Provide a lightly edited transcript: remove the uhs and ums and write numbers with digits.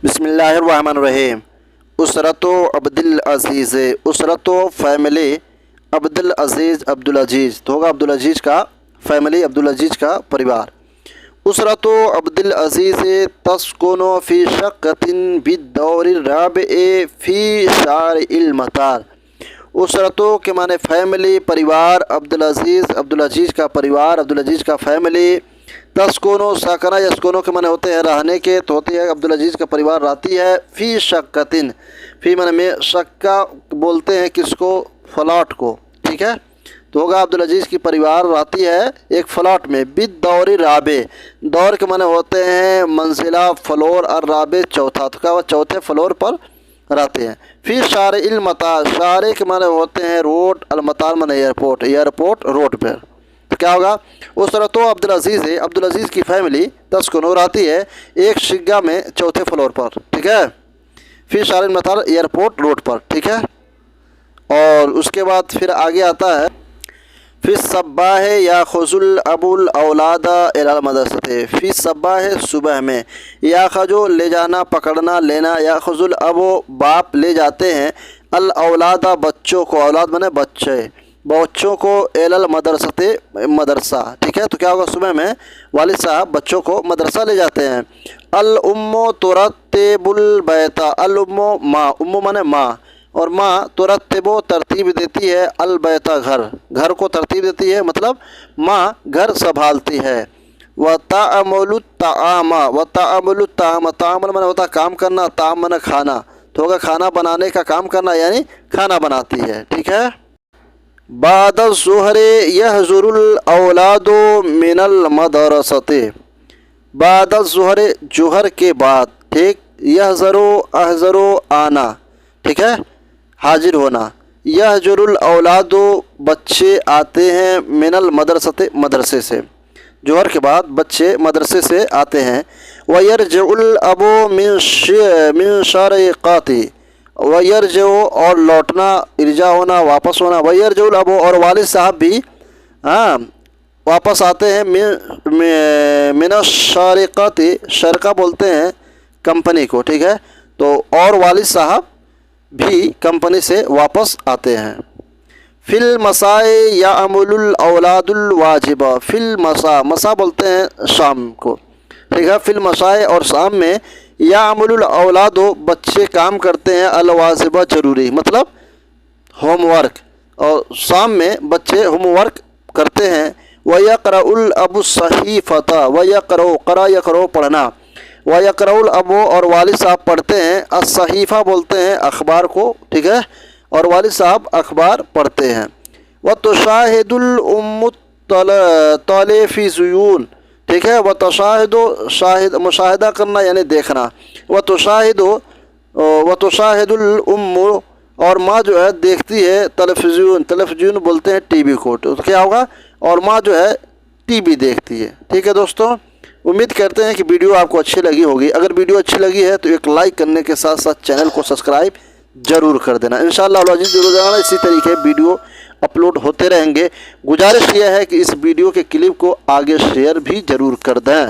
بسم اللہ الرحمن الرحیم۔ اسرت عبدالعزیز، اسرت فیملی عبدالعزیز عبدالعزیز تو ہوگا عبدالعزیز کا فیملی، عبدالعزیز کا پریوار۔ اسرت عبدالعزیز تسکن فی شقۃ بالدور الرابع فی شارع المطار۔ اسرتوں کے معنی فیملی، پریوار، عبدالعزیز کا پریوار، عبدالعزیز کا فیملی۔ تسکونو ساکنہ یسکونو کے معنی ہوتے ہیں رہنے کے، تو ہوتی ہے عبدالعزیز کا پریوار رہتی ہے فی شقۃ، فی معنی میں، شقہ بولتے ہیں کس کو؟ فلاٹ کو، ٹھیک ہے، تو ہوگا عبدالعزیز کی پریوار رہتی ہے ایک فلاٹ میں۔ بالدور رابع، دور کے معنی ہوتے ہیں منزلہ، فلور، اور رابع چوتھا، تو کیا ہوا؟ چوتھے فلور پر رہتے ہیں۔ فی شارع المطار، شارع کے معنی ہوتے ہیں روڈ، المطار معنی ایئرپورٹ، ایئرپورٹ روڈ پر، تو کیا ہوگا؟ اسرت عبدالعزیز، عبدالعزیز کی فیملی تسکن رہتی ہے ایک شقہ میں چوتھے فلور پر، ٹھیک ہے، فی شارع المطار ایئرپورٹ روڈ پر، ٹھیک ہے۔ اور اس کے بعد پھر آگے آتا ہے فی الصباح یاخذ الاب الاولاد الی المدرسۃ، فی الصباح صبح میں، یاخذ لے جانا، پکڑنا، لینا، یاخذ الاب باپ لے جاتے ہیں، الاولاد بچوں کو، اولاد مانے بچوں کو، الی المدرسۃ مدرسہ، ٹھیک ہے، تو کیا ہوگا؟ صبح میں والد صاحب بچوں کو مدرسہ لے جاتے ہیں۔ الام ترتب البیت، الام ماں، ام مانے ماں، اور ماں ترتب ترتیب دیتی ہے، البیت گھر کو ترتیب دیتی ہے، مطلب ماں گھر سنبھالتی ہے۔ وتعمل الطعام، وتعمل الطعام، تعمل مانے ہوتا کام کرنا، طعام مانے کھانا، تو ہوگا کھانا بنانے کا کام کرنا، یعنی کھانا بناتی ہے، ٹھیک ہے۔ بعد الظہر یحضر الاولاد من المدرسۃ، بعد الظہر ظہر کے بعد، ٹھیک، احضر آنا، ٹھیک ہے، حاضر ہونا، یحضر الاولاد بچے آتے ہیں، من المدرسۃ مدرسے سے، ظہر کے بعد بچے مدرسے سے آتے ہیں۔ ویرجع الاب من شرقات، ویرجع اور لوٹنا، ارجاع ہونا واپس ہونا، ویرجع الاب اور والد صاحب بھی واپس آتے ہیں، من الشارقات، شرقہ بولتے ہیں کمپنی کو، ٹھیک ہے، تو اور والد صاحب بھی کمپنی سے واپس آتے ہیں۔ فی المساء یعمل الاولاد الواجب، فی المساء، مساء بولتے ہیں شام کو، ٹھیک ہے، فی المساء اور شام میں، یعمل الاولاد بچے کام کرتے ہیں، الواجب ضروری، مطلب ہوم ورک، اور شام میں بچے ہوم ورک کرتے ہیں۔ وَيَقْرَأُ الْأَبُ الصَّحِيفَةَ، وَيَقْرَأُ قرأ یقرأ پڑھنا، وَيَقْرَأُ الْأَبُ اور والد صاحب پڑھتے ہیں، الصحیفہ بولتے ہیں اخبار کو، ٹھیک ہے، اور والد صاحب اخبار پڑھتے ہیں۔ وَتُشَاهِدُ الْأُمُّ التَّلْفِزْيُونَ، ٹھیک ہے، شاہد مشاہدہ کرنا یعنی دیکھنا، وتشاہد الام اور ماں جو ہے دیکھتی ہے، تلفزیون بولتے ہیں ٹی وی کو، تو کیا ہوگا؟ اور ماں جو ہے ٹی وی دیکھتی ہے، ٹھیک ہے دوستوں۔ امید کرتے ہیں کہ ویڈیو آپ کو اچھی لگی ہوگی، اگر ویڈیو اچھی لگی ہے تو ایک لائک کرنے کے ساتھ ساتھ چینل کو سبسکرائب ضرور کر دینا، انشاءاللہ العزیز ضرور دینا، اسی طریقے ویڈیو اپلوڈ ہوتے رہیں گے۔ گزارش یہ ہے کہ اس ویڈیو کے کلپ کو آگے شیئر بھی ضرور کر دیں۔